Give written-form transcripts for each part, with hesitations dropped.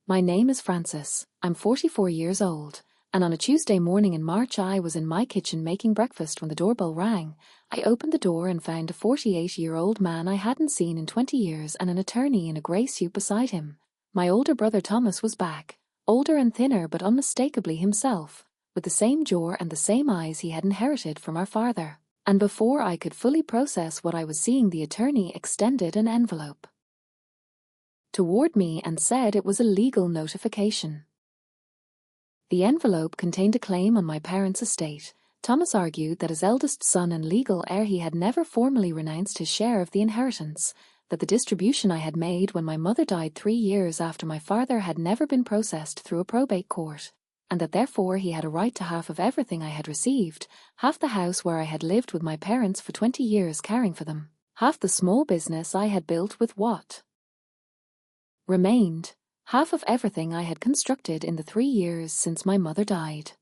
My name is Francis. I'm 44 years old, and on a Tuesday morning in March I was in my kitchen making breakfast when the doorbell rang. I opened the door and found a 48-year-old man I hadn't seen in 20 years and an attorney in a grey suit beside him. My older brother Thomas was back, older and thinner but unmistakably himself, with the same jaw and the same eyes he had inherited from our father. And before I could fully process what I was seeing, the attorney extended an envelope toward me and said it was a legal notification. The envelope contained a claim on my parents' estate. Thomas argued that as eldest son and legal heir he had never formally renounced his share of the inheritance, that the distribution I had made when my mother died 3 years after my father had never been processed through a probate court, and that therefore he had a right to half of everything I had received, half the house where I had lived with my parents for 20 years caring for them, half the small business I had built with what remained, half of everything I had constructed in the 3 years since my mother died.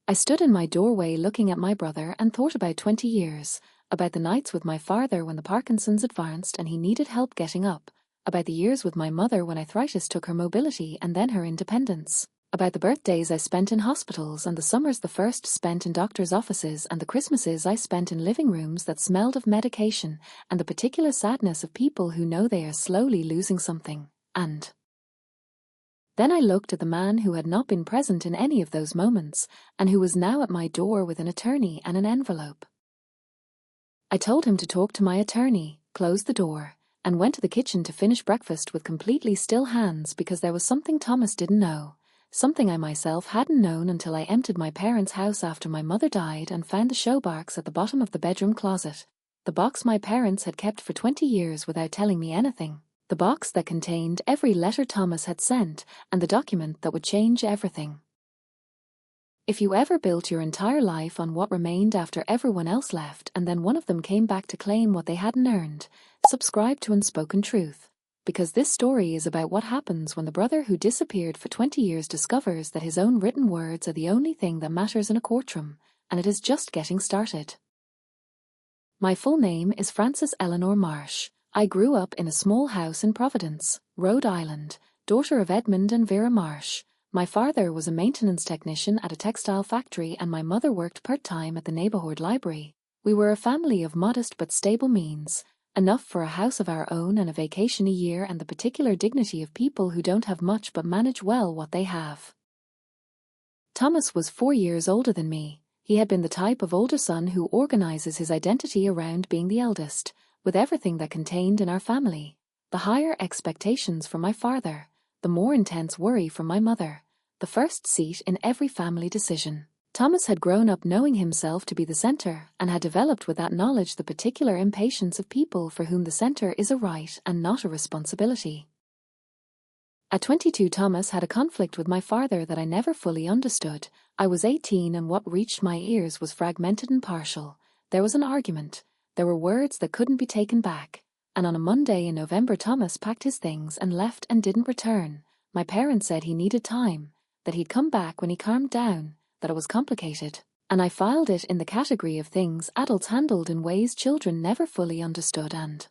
I stood in my doorway looking at my brother and thought about 20 years, about the nights with my father when the Parkinson's advanced and he needed help getting up, about the years with my mother when arthritis took her mobility and then her independence, about the birthdays I spent in hospitals and the summers the first spent in doctors' offices and the Christmases I spent in living rooms that smelled of medication, and the particular sadness of people who know they are slowly losing something. And then I looked at the man who had not been present in any of those moments, and who was now at my door with an attorney and an envelope. I told him to talk to my attorney, closed the door, and went to the kitchen to finish breakfast with completely still hands because there was something Thomas didn't know, something I myself hadn't known until I emptied my parents' house after my mother died and found the showbox at the bottom of the bedroom closet, the box my parents had kept for 20 years without telling me anything. The box that contained every letter Thomas had sent and the document that would change everything. If you ever built your entire life on what remained after everyone else left and then one of them came back to claim what they hadn't earned, subscribe to Unspoken Truth, because this story is about what happens when the brother who disappeared for 20 years discovers that his own written words are the only thing that matters in a courtroom, and it is just getting started. My full name is Frances Eleanor Marsh. I grew up in a small house in Providence, Rhode Island, daughter of Edmund and Vera Marsh. My father was a maintenance technician at a textile factory and my mother worked part-time at the neighborhood library. We were a family of modest but stable means, enough for a house of our own and a vacation a year and the particular dignity of people who don't have much but manage well what they have. Thomas was 4 years older than me. He had been the type of older son who organizes his identity around being the eldest, with everything that contained in our family, the higher expectations from my father, the more intense worry from my mother, the first seat in every family decision. Thomas had grown up knowing himself to be the center and had developed with that knowledge the particular impatience of people for whom the center is a right and not a responsibility. At 22, Thomas had a conflict with my father that I never fully understood. I was 18 and what reached my ears was fragmented and partial. There was an argument. There were words that couldn't be taken back, and on a Monday in November Thomas packed his things and left and didn't return. My parents said he needed time, that he'd come back when he calmed down, that it was complicated, and I filed it in the category of things adults handled in ways children never fully understood and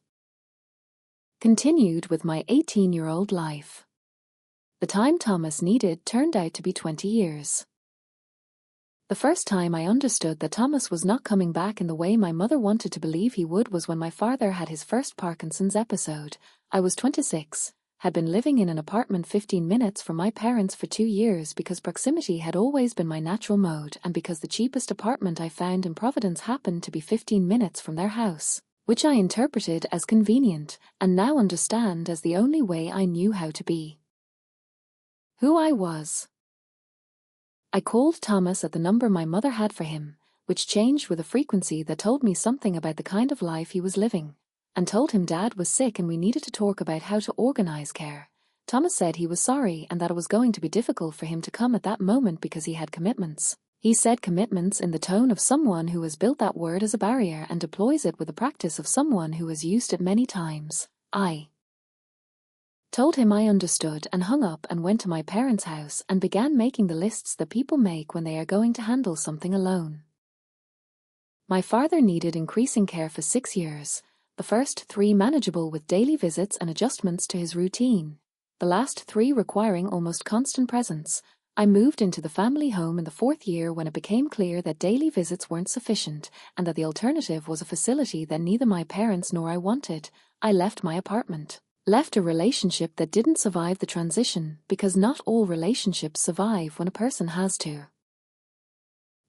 continued with my 18-year-old life. The time Thomas needed turned out to be 20 years. The first time I understood that Thomas was not coming back in the way my mother wanted to believe he would was when my father had his first Parkinson's episode. I was 26, had been living in an apartment 15 minutes from my parents for 2 years because proximity had always been my natural mode and because the cheapest apartment I found in Providence happened to be 15 minutes from their house, which I interpreted as convenient and now understand as the only way I knew how to be who I was. I called Thomas at the number my mother had for him, which changed with a frequency that told me something about the kind of life he was living, and told him Dad was sick and we needed to talk about how to organize care. Thomas said he was sorry and that it was going to be difficult for him to come at that moment because he had commitments. He said commitments in the tone of someone who has built that word as a barrier and deploys it with the practice of someone who has used it many times. I told him I understood and hung up and went to my parents' house and began making the lists that people make when they are going to handle something alone. My father needed increasing care for 6 years, the first 3 manageable with daily visits and adjustments to his routine. the last 3 requiring almost constant presence. I moved into the family home in the 4th year when it became clear that daily visits weren't sufficient and that the alternative was a facility that neither my parents nor I wanted. I left my apartment. Left a relationship that didn't survive the transition, because not all relationships survive when a person has to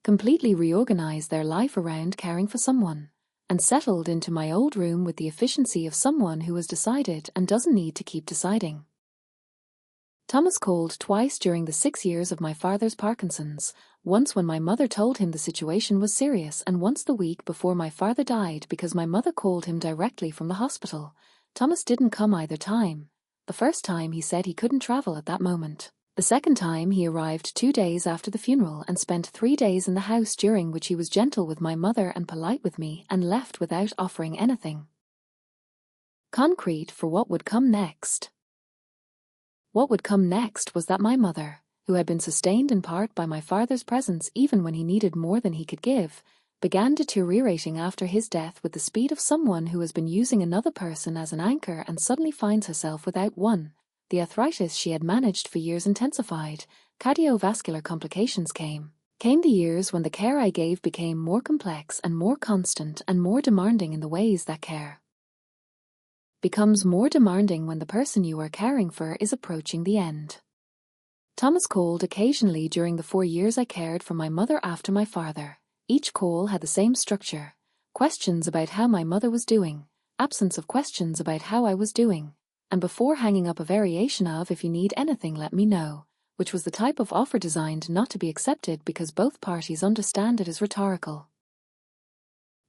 completely reorganize their life around caring for someone, and settled into my old room with the efficiency of someone who has decided and doesn't need to keep deciding. Thomas called twice during the 6 years of my father's Parkinson's, once when my mother told him the situation was serious and once the week before my father died because my mother called him directly from the hospital. Thomas didn't come either time. The first time he said he couldn't travel at that moment. The second time he arrived 2 days after the funeral and spent 3 days in the house, during which he was gentle with my mother and polite with me, and left without offering anything concrete for what would come next. What would come next was that my mother, who had been sustained in part by my father's presence even when he needed more than he could give, began deteriorating after his death with the speed of someone who has been using another person as an anchor and suddenly finds herself without one. The arthritis she had managed for years intensified. Cardiovascular complications came. Came the years when the care I gave became more complex and more constant and more demanding in the ways that care becomes more demanding when the person you are caring for is approaching the end. Thomas called occasionally during the 4 years I cared for my mother after my father. Each call had the same structure: questions about how my mother was doing, absence of questions about how I was doing, and before hanging up a variation of "if you need anything let me know," which was the type of offer designed not to be accepted because both parties understand it is rhetorical.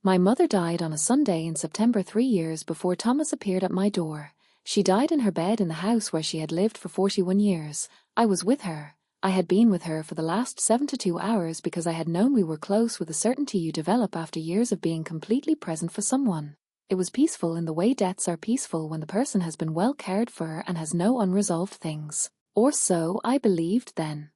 My mother died on a Sunday in September 3 years before Thomas appeared at my door. She died in her bed in the house where she had lived for 41 years. I was with her. I had been with her for the last 72 hours because I had known we were close with the certainty you develop after years of being completely present for someone. It was peaceful in the way deaths are peaceful when the person has been well cared for and has no unresolved things. Or so I believed then.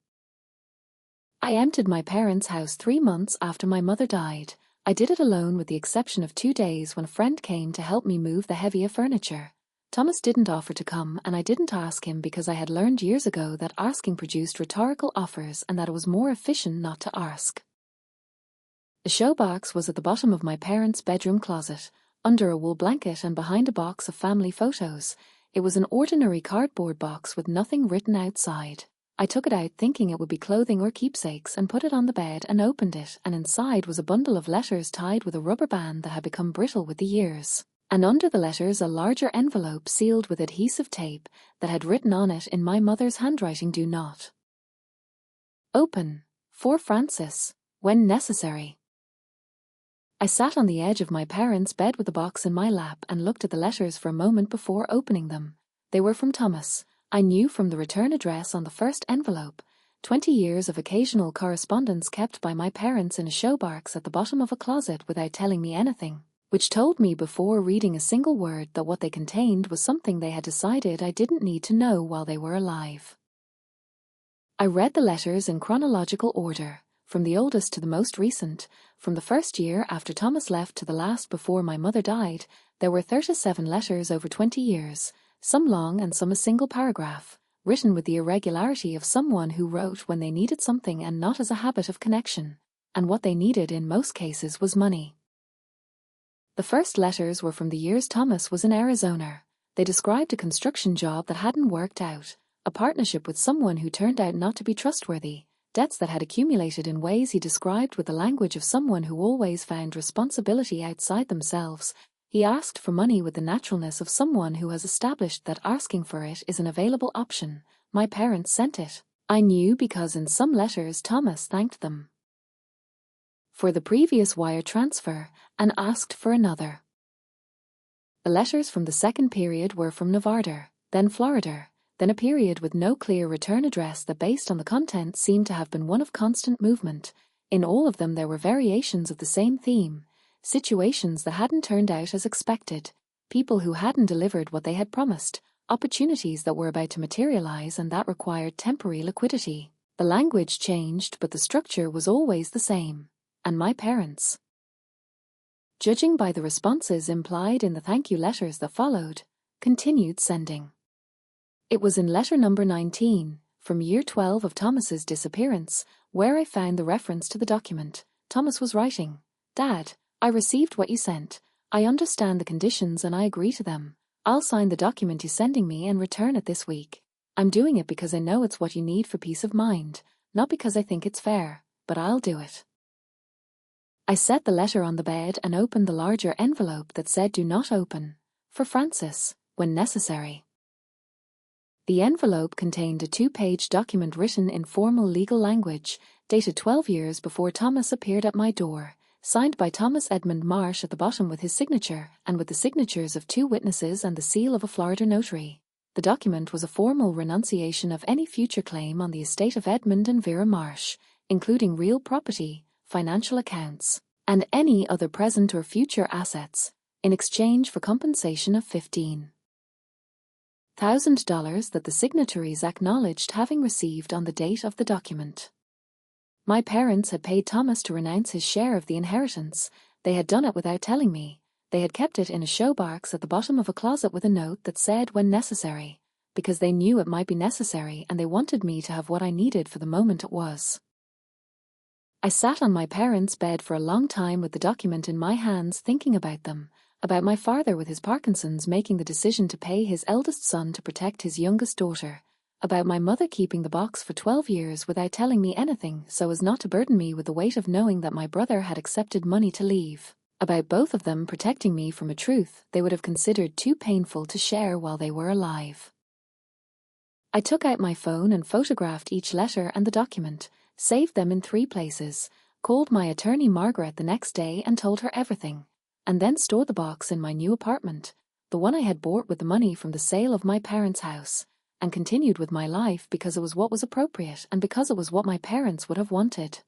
I emptied my parents' house 3 months after my mother died. I did it alone with the exception of 2 days when a friend came to help me move the heavier furniture. Thomas didn't offer to come, and I didn't ask him because I had learned years ago that asking produced rhetorical offers and that it was more efficient not to ask. The showbox was at the bottom of my parents' bedroom closet, under a wool blanket and behind a box of family photos. It was an ordinary cardboard box with nothing written outside. I took it out thinking it would be clothing or keepsakes and put it on the bed and opened it, and inside was a bundle of letters tied with a rubber band that had become brittle with the years. And under the letters a larger envelope sealed with adhesive tape that had written on it in my mother's handwriting, "Do not open. For Francis. When necessary." I sat on the edge of my parents' bed with the box in my lap and looked at the letters for a moment before opening them. They were from Thomas. I knew from the return address on the first envelope. 20 years of occasional correspondence kept by my parents in a showbox at the bottom of a closet without telling me anything, which told me before reading a single word that what they contained was something they had decided I didn't need to know while they were alive. I read the letters in chronological order, from the oldest to the most recent. From the first year after Thomas left to the last before my mother died, there were 37 letters over 20 years. Some long and some a single paragraph, written with the irregularity of someone who wrote when they needed something and not as a habit of connection, and what they needed in most cases was money. The first letters were from the years Thomas was in Arizona. They described a construction job that hadn't worked out, a partnership with someone who turned out not to be trustworthy, debts that had accumulated in ways he described with the language of someone who always found responsibility outside themselves. He asked for money with the naturalness of someone who has established that asking for it is an available option. My parents sent it. I knew because in some letters Thomas thanked them for the previous wire transfer and asked for another. The letters from the second period were from Nevada, then Florida, then a period with no clear return address that based on the content seemed to have been one of constant movement. In all of them there were variations of the same theme. Situations that hadn't turned out as expected, people who hadn't delivered what they had promised, opportunities that were about to materialize and that required temporary liquidity. The language changed, but the structure was always the same. And my parents, judging by the responses implied in the thank you letters that followed, continued sending. It was in letter number 19, from year 12 of Thomas's disappearance, where I found the reference to the document. Thomas was writing, "Dad, I received what you sent. I understand the conditions and I agree to them. I'll sign the document you're sending me and return it this week. I'm doing it because I know it's what you need for peace of mind, not because I think it's fair, but I'll do it." I set the letter on the bed and opened the larger envelope that said "Do not open. For Francis, when necessary." The envelope contained a 2-page document written in formal legal language, dated 12 years before Thomas appeared at my door, signed by Thomas Edmund Marsh at the bottom with his signature, and with the signatures of 2 witnesses and the seal of a Florida notary. The document was a formal renunciation of any future claim on the estate of Edmund and Vera Marsh, including real property, financial accounts, and any other present or future assets, in exchange for compensation of $15,000 that the signatories acknowledged having received on the date of the document. My parents had paid Thomas to renounce his share of the inheritance. They had done it without telling me. They had kept it in a showbox at the bottom of a closet with a note that said "when necessary," because they knew it might be necessary and they wanted me to have what I needed for the moment it was. I sat on my parents' bed for a long time with the document in my hands, thinking about them, about my father with his Parkinson's making the decision to pay his eldest son to protect his youngest daughter, about my mother keeping the box for 12 years without telling me anything so as not to burden me with the weight of knowing that my brother had accepted money to leave, about both of them protecting me from a truth they would have considered too painful to share while they were alive. I took out my phone and photographed each letter and the document, saved them in 3 places, called my attorney Margaret the next day and told her everything, and then stored the box in my new apartment, the one I had bought with the money from the sale of my parents' house, and continued with my life because it was what was appropriate and because it was what my parents would have wanted.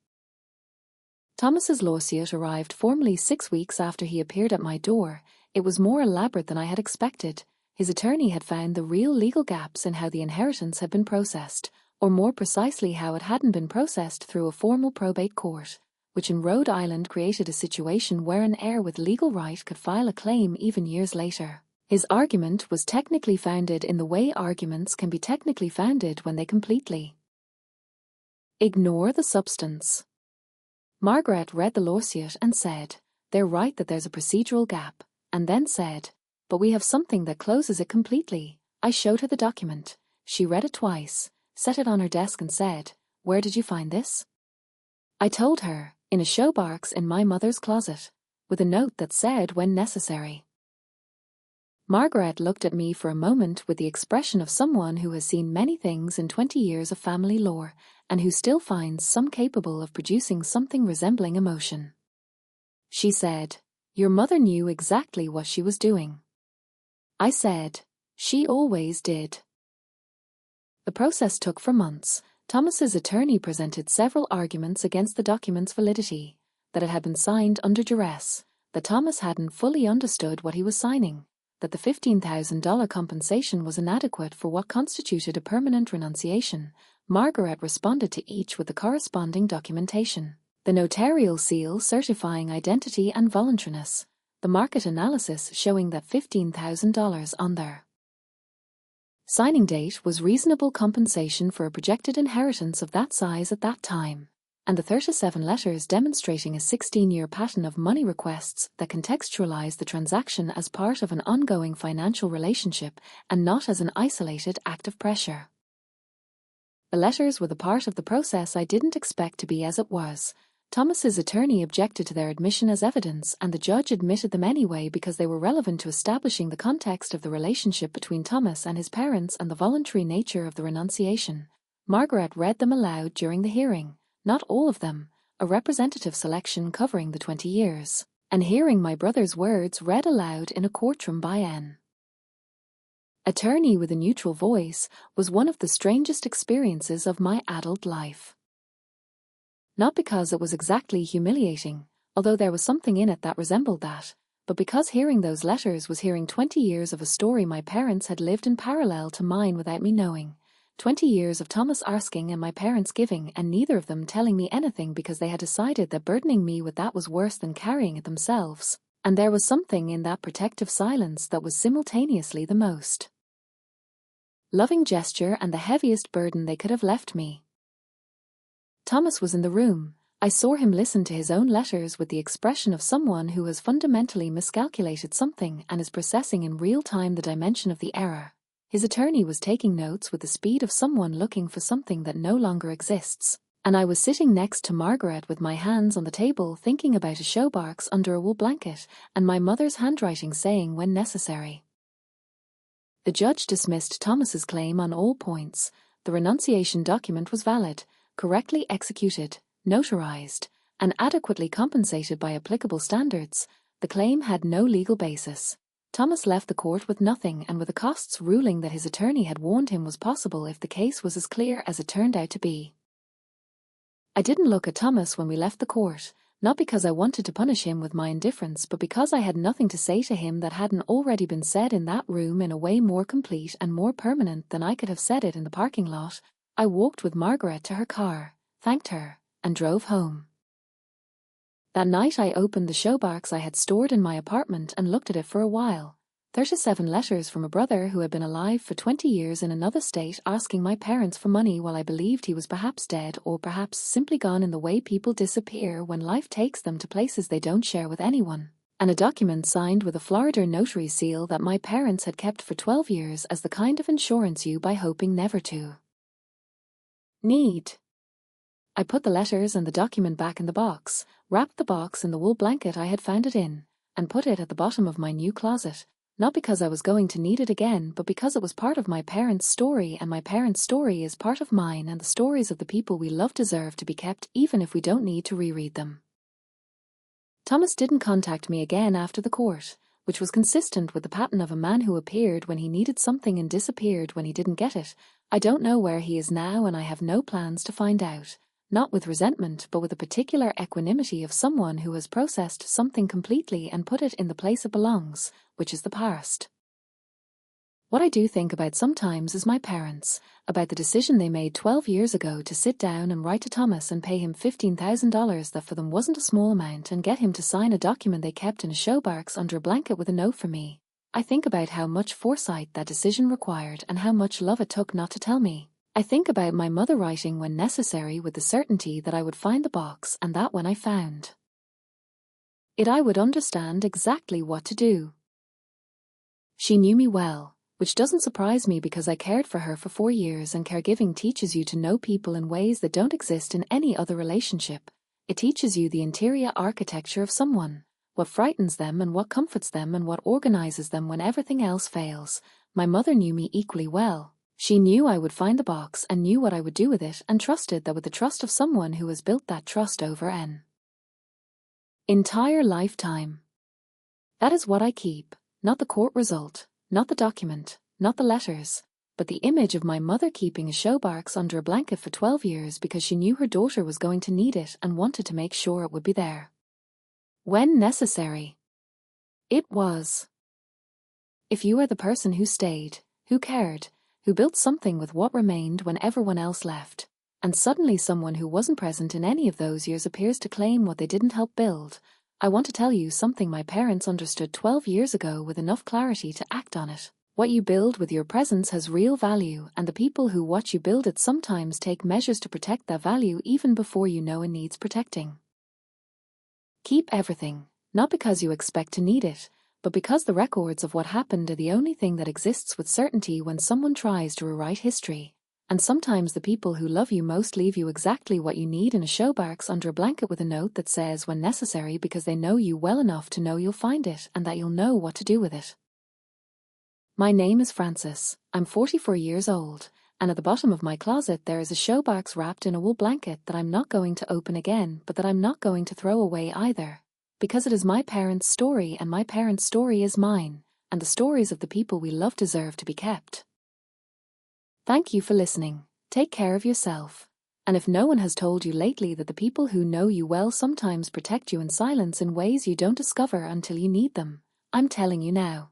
Thomas's lawsuit arrived formally 6 weeks after he appeared at my door. It was more elaborate than I had expected. His attorney had found the real legal gaps in how the inheritance had been processed, or more precisely how it hadn't been processed through a formal probate court, which in Rhode Island created a situation where an heir with legal right could file a claim even years later. His argument was technically founded in the way arguments can be technically founded when they completely ignore the substance. Margaret read the lawsuit and said, "They're right that there's a procedural gap," and then said, "But we have something that closes it completely." I showed her the document. She read it twice, set it on her desk and said, "Where did you find this?" I told her, in a showbox in my mother's closet, with a note that said "when necessary." Margaret looked at me for a moment with the expression of someone who has seen many things in 20 years of family lore, and who still finds some capable of producing something resembling emotion. She said, "Your mother knew exactly what she was doing." I said, "She always did." The process took for months. Thomas's attorney presented several arguments against the document's validity, that it had been signed under duress, that Thomas hadn't fully understood what he was signing, that the $15,000 compensation was inadequate for what constituted a permanent renunciation. Margaret responded to each with the corresponding documentation: the notarial seal certifying identity and voluntariness, the market analysis showing that $15,000 on their signing date was reasonable compensation for a projected inheritance of that size at that time, and the 37 letters demonstrating a 16-year pattern of money requests that contextualized the transaction as part of an ongoing financial relationship and not as an isolated act of pressure. The letters were the part of the process I didn't expect to be as it was. Thomas's attorney objected to their admission as evidence, and the judge admitted them anyway because they were relevant to establishing the context of the relationship between Thomas and his parents and the voluntary nature of the renunciation. Margaret read them aloud during the hearing, not all of them, a representative selection covering the 20 years, and hearing my brother's words read aloud in a courtroom by an attorney with a neutral voice was one of the strangest experiences of my adult life. Not because it was exactly humiliating, although there was something in it that resembled that, but because hearing those letters was hearing 20 years of a story my parents had lived in parallel to mine without me knowing. 20 years of Thomas asking and my parents giving, and neither of them telling me anything because they had decided that burdening me with that was worse than carrying it themselves, and there was something in that protective silence that was simultaneously the most loving gesture and the heaviest burden they could have left me. Thomas was in the room. I saw him listen to his own letters with the expression of someone who has fundamentally miscalculated something and is processing in real time the dimension of the error. His attorney was taking notes with the speed of someone looking for something that no longer exists. And I was sitting next to Margaret with my hands on the table thinking about a showbox under a wool blanket and my mother's handwriting saying when necessary. The judge dismissed Thomas's claim on all points. The renunciation document was valid, correctly executed, notarized, and adequately compensated by applicable standards. The claim had no legal basis. Thomas left the court with nothing and with the costs ruling that his attorney had warned him was possible if the case was as clear as it turned out to be. I didn't look at Thomas when we left the court, not because I wanted to punish him with my indifference, but because I had nothing to say to him that hadn't already been said in that room in a way more complete and more permanent than I could have said it in the parking lot. I walked with Margaret to her car, thanked her, and drove home. That night I opened the showbox I had stored in my apartment and looked at it for a while. 37 letters from a brother who had been alive for 20 years in another state asking my parents for money while I believed he was perhaps dead or perhaps simply gone in the way people disappear when life takes them to places they don't share with anyone. And a document signed with a Florida notary seal that my parents had kept for 12 years as the kind of insurance you buy hoping never to need. I put the letters and the document back in the box, wrapped the box in the wool blanket I had found it in, and put it at the bottom of my new closet, not because I was going to need it again, but because it was part of my parents' story, and my parents' story is part of mine, and the stories of the people we love deserve to be kept even if we don't need to reread them. Thomas didn't contact me again after the court, which was consistent with the pattern of a man who appeared when he needed something and disappeared when he didn't get it. I don't know where he is now, and I have no plans to find out. Not with resentment, but with a particular equanimity of someone who has processed something completely and put it in the place it belongs, which is the past. What I do think about sometimes is my parents, about the decision they made 12 years ago to sit down and write to Thomas and pay him $15,000 that for them wasn't a small amount and get him to sign a document they kept in a showbox under a blanket with a note for me. I think about how much foresight that decision required and how much love it took not to tell me. I think about my mother writing when necessary with the certainty that I would find the box and that when I found it I would understand exactly what to do. She knew me well, which doesn't surprise me because I cared for her for 4 years, and caregiving teaches you to know people in ways that don't exist in any other relationship. It teaches you the interior architecture of someone, what frightens them and what comforts them and what organizes them when everything else fails. My mother knew me equally well. She knew I would find the box and knew what I would do with it, and trusted that with the trust of someone who has built that trust over an entire lifetime. That is what I keep, not the court result, not the document, not the letters, but the image of my mother keeping a showbox under a blanket for 12 years because she knew her daughter was going to need it and wanted to make sure it would be there when necessary. It was. If you are the person who stayed, who cared, who built something with what remained when everyone else left, and suddenly someone who wasn't present in any of those years appears to claim what they didn't help build, I want to tell you something my parents understood 12 years ago with enough clarity to act on it. What you build with your presence has real value, and the people who watch you build it sometimes take measures to protect that value even before you know it needs protecting. Keep everything, not because you expect to need it, but because the records of what happened are the only thing that exists with certainty when someone tries to rewrite history. And sometimes the people who love you most leave you exactly what you need in a showbox under a blanket with a note that says when necessary because they know you well enough to know you'll find it and that you'll know what to do with it. My name is Frances. I'm 44 years old, and at the bottom of my closet there is a showbox wrapped in a wool blanket that I'm not going to open again, but that I'm not going to throw away either. Because it is my parents' story, and my parents' story is mine, and the stories of the people we love deserve to be kept. Thank you for listening. Take care of yourself. And if no one has told you lately that the people who know you well sometimes protect you in silence in ways you don't discover until you need them, I'm telling you now.